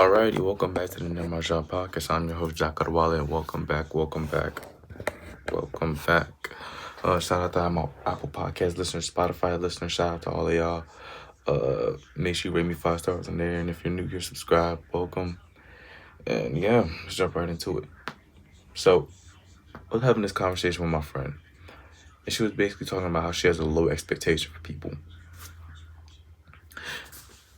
Alrighty, welcome back to the nimrodjaune podcast. I'm your host, Jack Adwale, and welcome back. Shout out to my Apple Podcast listeners, Spotify listeners. Shout out to all of y'all. Make sure you rate me 5 stars on there, and if you're new here, subscribe. Welcome, and yeah, let's jump right into it. So, I was having this conversation with my friend, and she was basically talking about how she has a low expectation for people,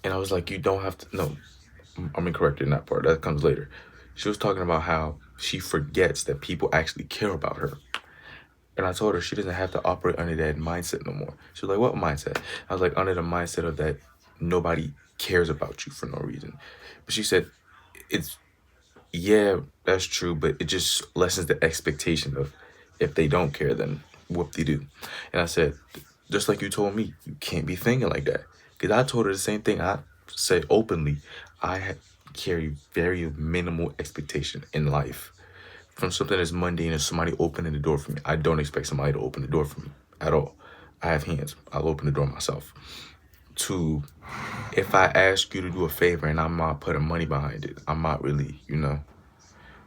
and I was like, you don't have to. No, I'm incorrect in that part. That comes later. She was talking about how she forgets that people actually care about her. And I told her she doesn't have to operate under that mindset no more. She was like, what mindset? I was like, under the mindset of that nobody cares about you for no reason. But she said, yeah, that's true, but it just lessens the expectation of if they don't care, then whoop-de-doo. And I said, just like you told me, you can't be thinking like that. Because I told her the same thing. I said openly, carry very minimal expectation in life. From something as mundane as somebody opening the door for me. I don't expect somebody to open the door for me at all. I have hands. I'll open the door myself. To, if I ask you to do a favor and I'm not putting money behind it, I'm not really,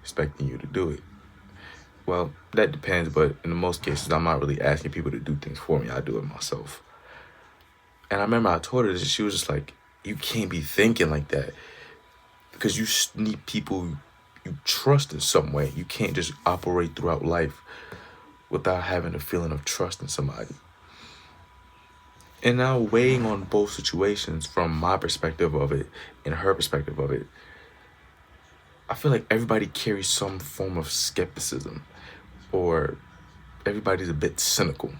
expecting you to do it. Well, that depends, but in most cases, I'm not really asking people to do things for me. I do it myself. And I remember I told her this, she was just like, you can't be thinking like that. Because you need people you trust in some way. You can't just operate throughout life without having a feeling of trust in somebody. And now weighing on both situations from my perspective of it and her perspective of it, I feel like everybody carries some form of skepticism, or everybody's a bit cynical.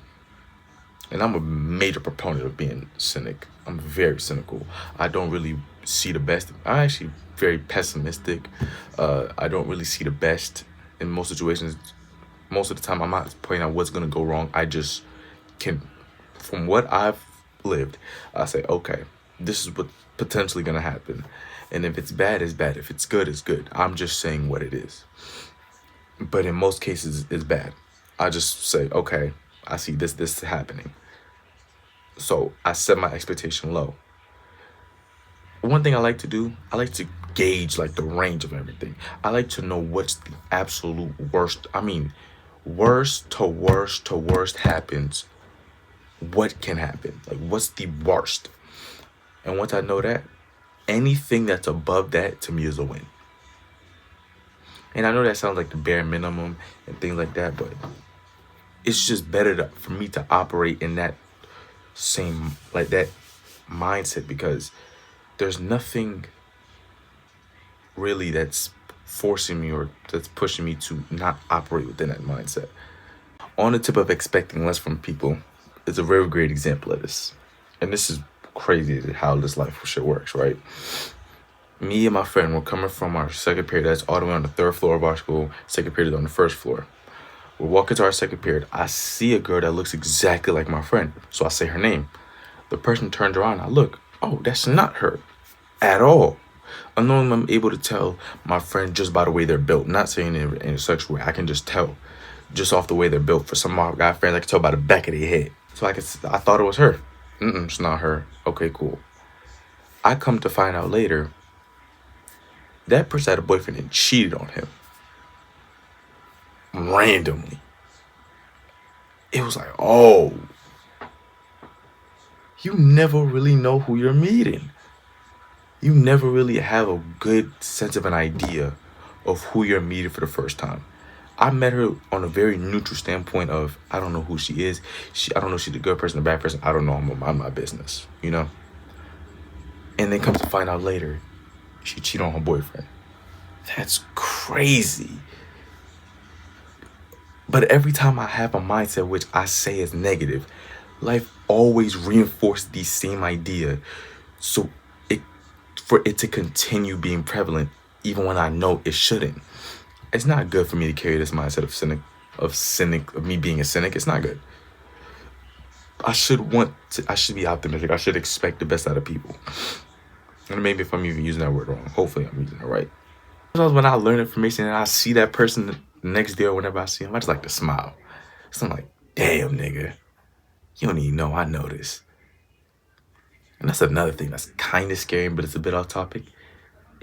And I'm a major proponent of being cynic. I'm very cynical. I don't really see the best. I'm actually very pessimistic. I don't really see the best in most situations. Most of the time, I'm not pointing out what's going to go wrong. I just can, from what I've lived, I say, okay, this is what's potentially going to happen. And if it's bad, it's bad. If it's good, it's good. I'm just saying what it is. But in most cases, it's bad. I just say, okay, I see this happening. So I set my expectation low. One thing I like to do, I like to gauge like the range of everything. I like to know what's the absolute worst. I mean, worst to worst happens. What can happen? Like, what's the worst? And once I know that, anything that's above that to me is a win. And I know that sounds like the bare minimum and things like that, but it's just better for me to operate in that that mindset, because there's nothing really that's forcing me or that's pushing me to not operate within that mindset. On the tip of expecting less from people is a very great example of this. And this is crazy how this life shit works, right? Me and my friend were coming from our second period. That's all the way on the 3rd floor of our school. Second period is on the 1st floor. We're walking to our second period. I see a girl that looks exactly like my friend. So I say her name. The person turns around. I look. Oh, that's not her at all. Unknowingly, I'm able to tell my friend just by the way they're built. Not saying it in a sexual way. I can just tell just off the way they're built. For some of my guy friends, I can tell by the back of their head. So I thought it was her. It's not her. Okay, cool. I come to find out later, that person had a boyfriend and cheated on him. Randomly. It was like, oh, you never really know who you're meeting. You never really have a good sense of an idea of who you're meeting for the first time. I met her on a very neutral standpoint of, I don't know who she is. I don't know if she's a good person or a bad person. I don't know. I'm gonna mind my business, And then come to find out later, she cheated on her boyfriend. That's crazy. But every time I have a mindset which I say is negative, life always reinforces the same idea. So for it to continue being prevalent, even when I know it shouldn't. It's not good for me to carry this mindset of me being a cynic. It's not good. I should be optimistic. I should expect the best out of people. And maybe if I'm even using that word wrong, hopefully I'm using it right. Sometimes when I learn information and I see that person the next day or whenever I see him, I just like to smile. So I'm like, damn, nigga, you don't even know I know this. And that's another thing that's kind of scary, but it's a bit off topic.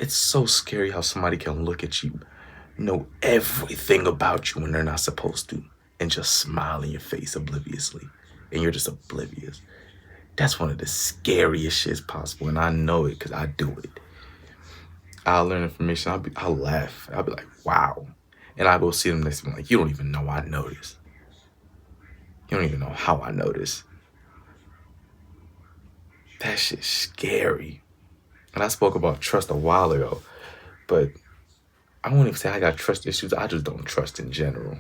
it's so scary how somebody can look at you, know everything about you when they're not supposed to, and just smile in your face obliviously, and you're just oblivious. That's one of the scariest shits possible, and I know it because I do it. I'll learn information. I'll laugh. I'll be like, wow, and I'll go see them next to me like, you don't even know I know this. You don't even know how I know this. That shit's scary. And I spoke about trust a while ago, but I won't even say I got trust issues. I just don't trust in general.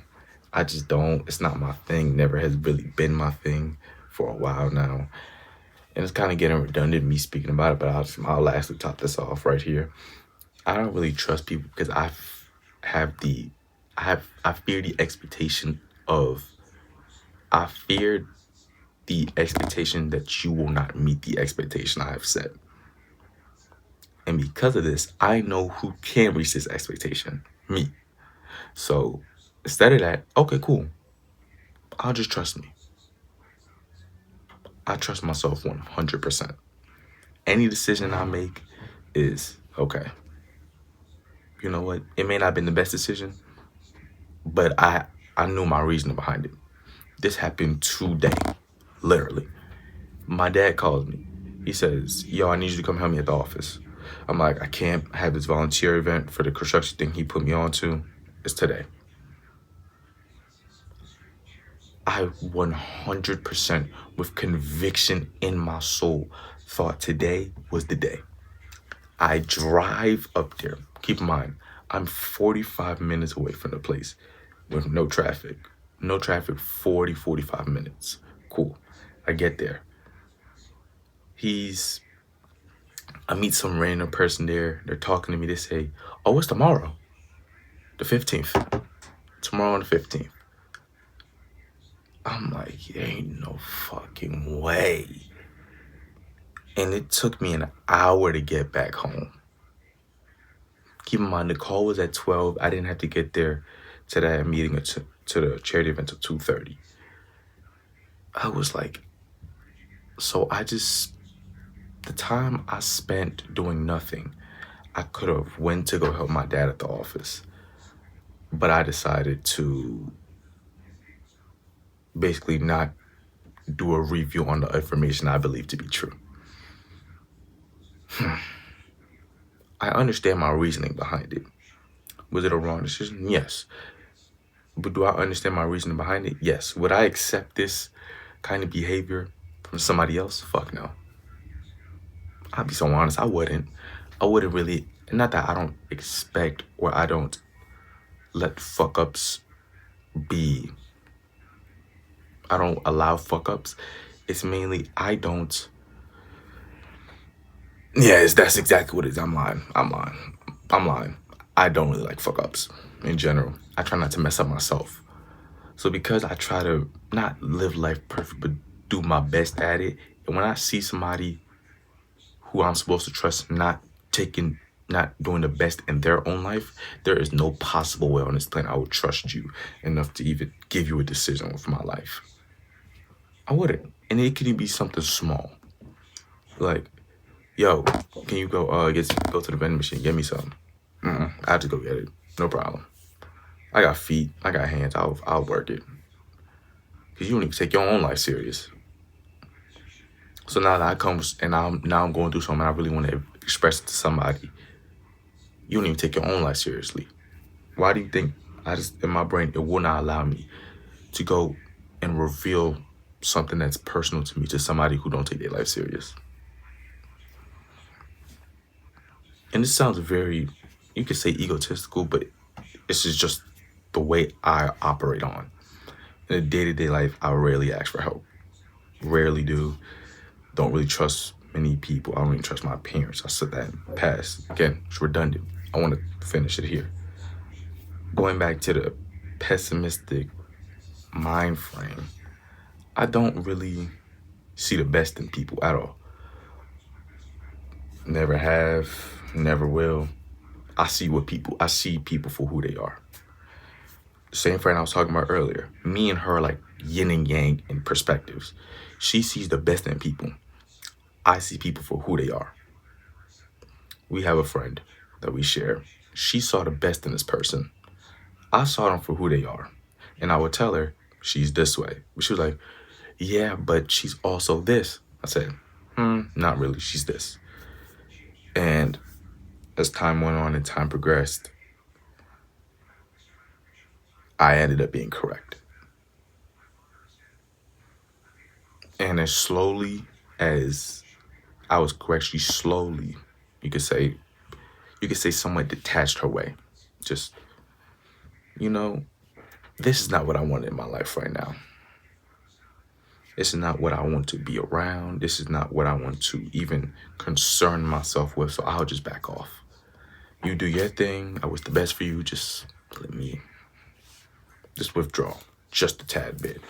I just don't. It's not my thing. Never has really been my thing for a while now. And it's kind of getting redundant me speaking about it, but I'll lastly top this off right here. I don't really trust people because I fear the expectation of I fear the expectation that you will not meet the expectation I have set. And because of this, I know who can reach this expectation. Me. So instead of that, okay, cool. I'll just trust me. I trust myself 100%. Any decision I make is okay. You know what? It may not have been the best decision, but I knew my reasoning behind it. This happened today, literally. My dad calls me. He says, yo, I need you to come help me at the office. I'm like, I can't have this volunteer event for the construction thing he put me on to. It's today. I 100% with conviction in my soul thought today was the day. I drive up there. Keep in mind, I'm 45 minutes away from the place with no traffic. No traffic, 45 minutes. Cool. I get there. I meet some random person there. They're talking to me. They say, oh, it's tomorrow. The 15th. Tomorrow on the 15th. I'm like, there ain't no fucking way. And it took me an hour to get back home. Keep in mind, the call was at 12. I didn't have to get there to that meeting to the charity event until 2:30. I was like, so the time I spent doing nothing, I could have went to go help my dad at the office. But I decided to basically not do a review on the information I believe to be true. I understand my reasoning behind it. Was it a wrong decision? Yes. But do I understand my reasoning behind it? Yes. Would I accept this kind of behavior from somebody else? Fuck no. I'll be so honest, I wouldn't really, not that I don't expect or I don't let fuck-ups be. I don't allow fuck-ups. It's mainly that's exactly what it is. I'm lying. I don't really like fuck-ups in general. I try not to mess up myself. So because I try to not live life perfect, but do my best at it, and when I see somebody who I'm supposed to trust not doing the best in their own life, there is no possible way on this planet I would trust you enough to even give you a decision for my life. I wouldn't. And it could even be something small. Like, yo, can you go to the vending machine, get me something? I have to go get it. No problem. I got feet, I got hands, I'll work it. Because you don't even take your own life serious. So now that I come and I'm going through something I really want to express it to somebody, you don't even take your own life seriously. Why do you think in my brain, it will not allow me to go and reveal something that's personal to me to somebody who don't take their life serious? And this sounds very, you could say egotistical, but this is just the way I operate on. In a day-to-day life, I rarely ask for help. Rarely do. Don't really trust many people. I don't even trust my parents. I said that in the past. Again, it's redundant. I want to finish it here. Going back to the pessimistic mind frame, I don't really see the best in people at all. Never have, never will. I see people for who they are. Same friend I was talking about earlier. Me and her are like yin and yang in perspectives. She sees the best in people. I see people for who they are. We have a friend. that we share, she saw the best in this person. I saw them for who they are. And I would tell her, she's this way. But she was like, yeah, but she's also this. I said, not really. She's this. And as time went on and time progressed, I ended up being correct. And as slowly as I was correct, she slowly, you could say, somewhat detached her way. Just, you know, this is not what I want in my life right now. This is not what I want to be around. This is not what I want to even concern myself with. So I'll just back off. You do your thing. I wish the best for you. Just let me just withdraw just a tad bit.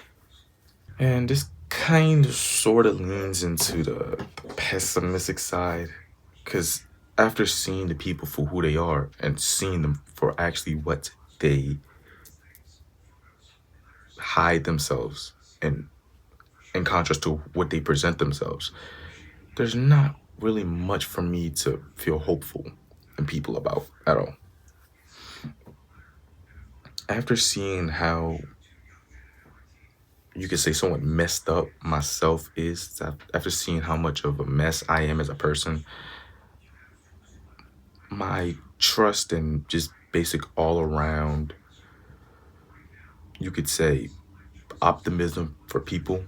And this kind of sort of leans into the pessimistic side, because after seeing the people for who they are and seeing them for actually what they hide themselves and in contrast to what they present themselves, there's not really much for me to feel hopeful in people about at all. After seeing how, you could say, somewhat messed up myself is, after seeing how much of a mess I am as a person, my trust and just basic all around, you could say, optimism for people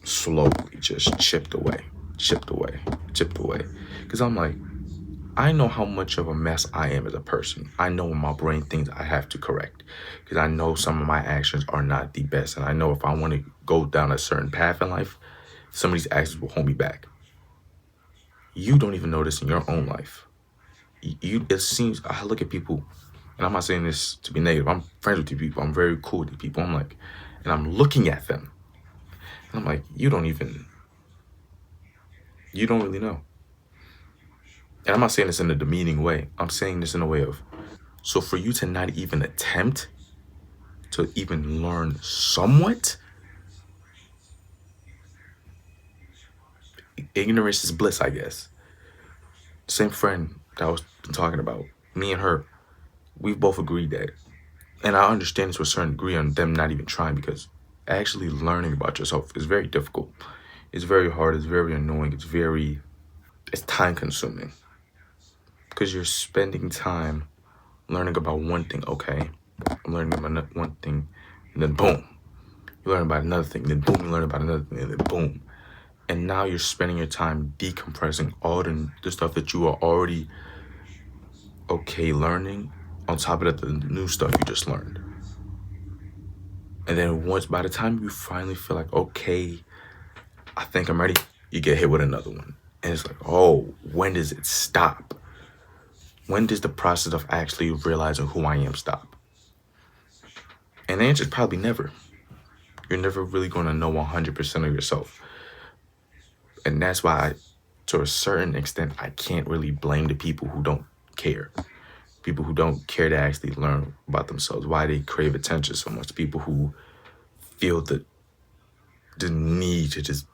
slowly just chipped away. Because I'm like, I know how much of a mess I am as a person. I know in my brain things I have to correct, because I know some of my actions are not the best. And I know if I want to go down a certain path in life, some of these actions will hold me back. You don't even know this in your own life. It seems, I look at people, and I'm not saying this to be negative. I'm friends with these people. I'm very cool with these people. I'm like, and I'm looking at them, and I'm like, you don't really know. And I'm not saying this in a demeaning way. I'm saying this in a way of, so for you to not even attempt to even learn somewhat, ignorance is bliss, I guess. Same friend that I was talking about, me and her, we've both agreed that, and I understand this to a certain degree on them not even trying, because actually learning about yourself is very difficult. It's very hard. It's very annoying. It's time consuming, because you're spending time learning about one thing. Okay, I'm learning about one thing, and then boom, you learn about another thing, then boom, you learn about another thing, and then boom. And now you're spending your time decompressing all the stuff that you are already okay learning, on top of the new stuff you just learned. And then by the time you finally feel like, okay, I think I'm ready, you get hit with another one. And it's like, oh, when does it stop? When does the process of actually realizing who I am stop? And the answer is probably never. You're never really going to know 100% of yourself. And that's why, to a certain extent, I can't really blame the people who don't care. People who don't care to actually learn about themselves, why they crave attention so much. People who feel the need to just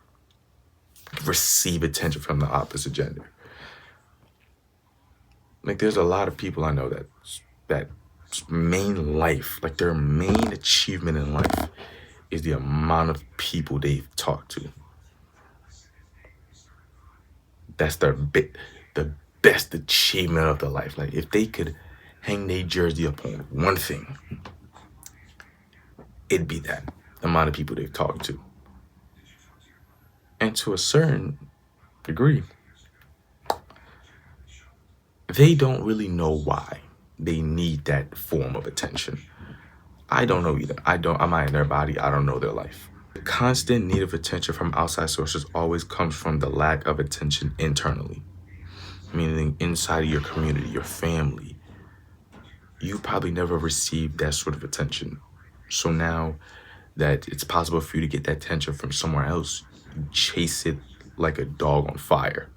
receive attention from the opposite gender. Like, there's a lot of people I know that main life, like their main achievement in life, is the amount of people they've talked to. That's the best achievement of their life. Like, if they could hang their jersey up on one thing, it'd be that, the amount of people they've talked to. And to a certain degree, they don't really know why they need that form of attention. I don't know either. I'm not in their body. I don't know their life. The constant need of attention from outside sources always comes from the lack of attention internally, meaning inside of your community, your family. You probably never received that sort of attention. So now that it's possible for you to get that attention from somewhere else, you chase it like a dog on fire.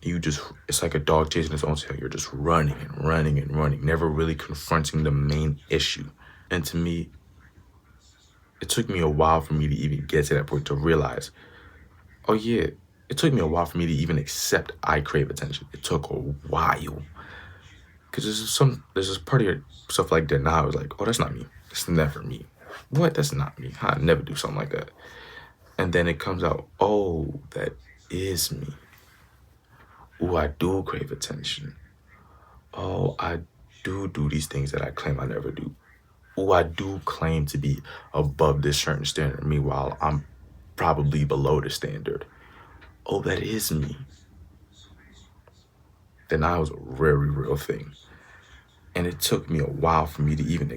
It's like a dog chasing its own tail. You're just running and running and running, never really confronting the main issue. And to me, it took me a while for me to even get to that point, to realize, oh yeah, it took me a while for me to even accept I crave attention. It took a while. Because there's this part of stuff like that now. I was like, oh, that's not me. That's never me. What? That's not me. I never do something like that. And then it comes out, oh, that is me. Oh, I do crave attention. Oh, I do these things that I claim I never do. Oh, I do claim to be above this certain standard. Meanwhile, I'm probably below the standard. Oh, that is me. Then I was a very real thing. And it took me a while for me to even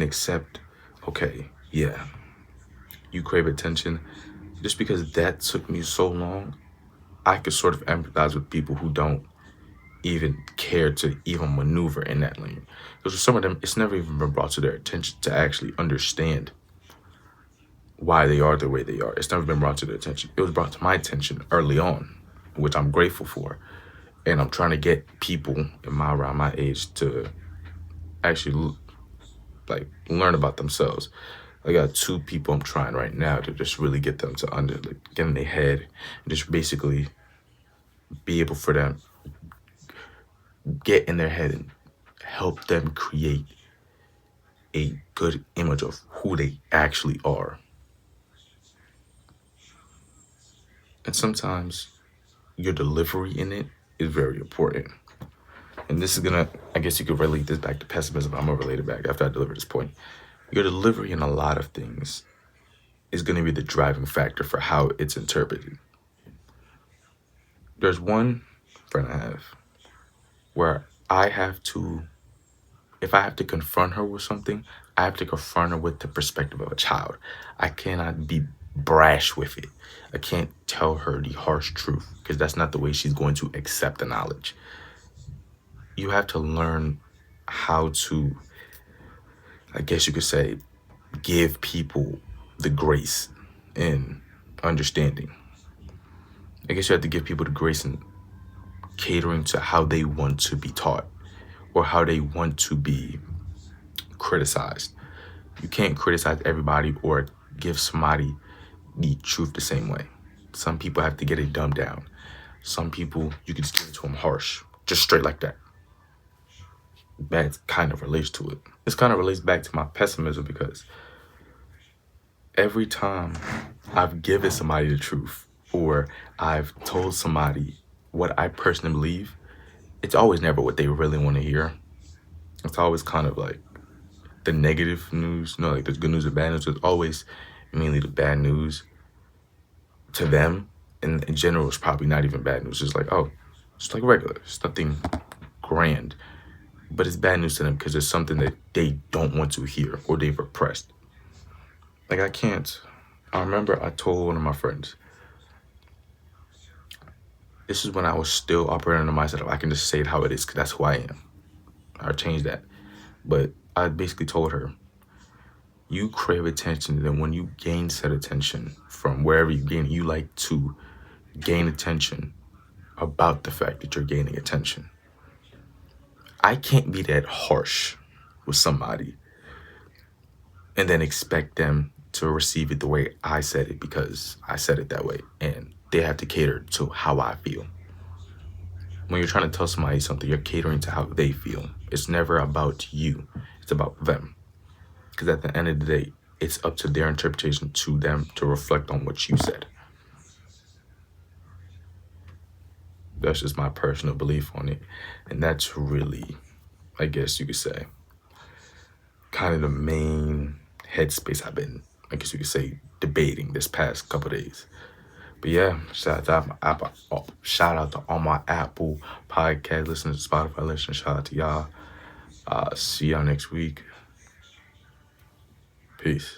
accept, okay, yeah, you crave attention. Just because that took me so long, I could sort of empathize with people who don't even care to even maneuver in that lane. Because for some of them, it's never even been brought to their attention to actually understand why they are the way they are. It's never been brought to their attention. It was brought to my attention early on, which I'm grateful for. And I'm trying to get people around my age to actually learn about themselves. I got 2 people I'm trying right now to just really get them to get in their head and just basically be able for them get in their head and help them create a good image of who they actually are. And sometimes your delivery in it is very important. And this is I guess you could relate this back to pessimism. I'm gonna relate it back after I deliver this point. Your delivery in a lot of things is gonna be the driving factor for how it's interpreted. There's one friend I have where if I have to confront her with something, I have to confront her with the perspective of a child. I cannot be brash with it. I can't tell her the harsh truth because that's not the way she's going to accept the knowledge. You have to learn how to, I guess you could say, give people the grace and understanding. I guess you have to give people the grace and catering to how they want to be taught or how they want to be criticized. You can't criticize everybody or give somebody the truth the same way. Some people have to get it dumbed down. Some people, you can just give it to them harsh, just straight like that. That kind of relates to it. This kind of relates back to my pessimism because every time I've given somebody the truth or I've told somebody what I personally believe, it's always never what they really want to hear. It's always kind of like the negative news. Like there's good news and bad news. It's always mainly the bad news to them. And in general, it's probably not even bad news. It's like, oh, it's like regular. It's nothing grand. But it's bad news to them because it's something that they don't want to hear or they've repressed. Like I remember I told one of my friends, this is when I was still operating on the mindset of I can just say it how it is because that's who I am. I changed that. But I basically told her, you crave attention, and then when you gain said attention from wherever you gain it, you like to gain attention about the fact that you're gaining attention. I can't be that harsh with somebody and then expect them to receive it the way I said it because I said it that way. And they have to cater to how I feel. When you're trying to tell somebody something, you're catering to how they feel. It's never about you. It's about them. Because at the end of the day, it's up to their interpretation to them to reflect on what you said. That's just my personal belief on it. And that's really, I guess you could say, kind of the main headspace I've been, I guess you could say, debating this past couple of days. But yeah, shout out to all my Apple podcast listeners, Spotify listeners. Shout out to y'all. See y'all next week. Peace.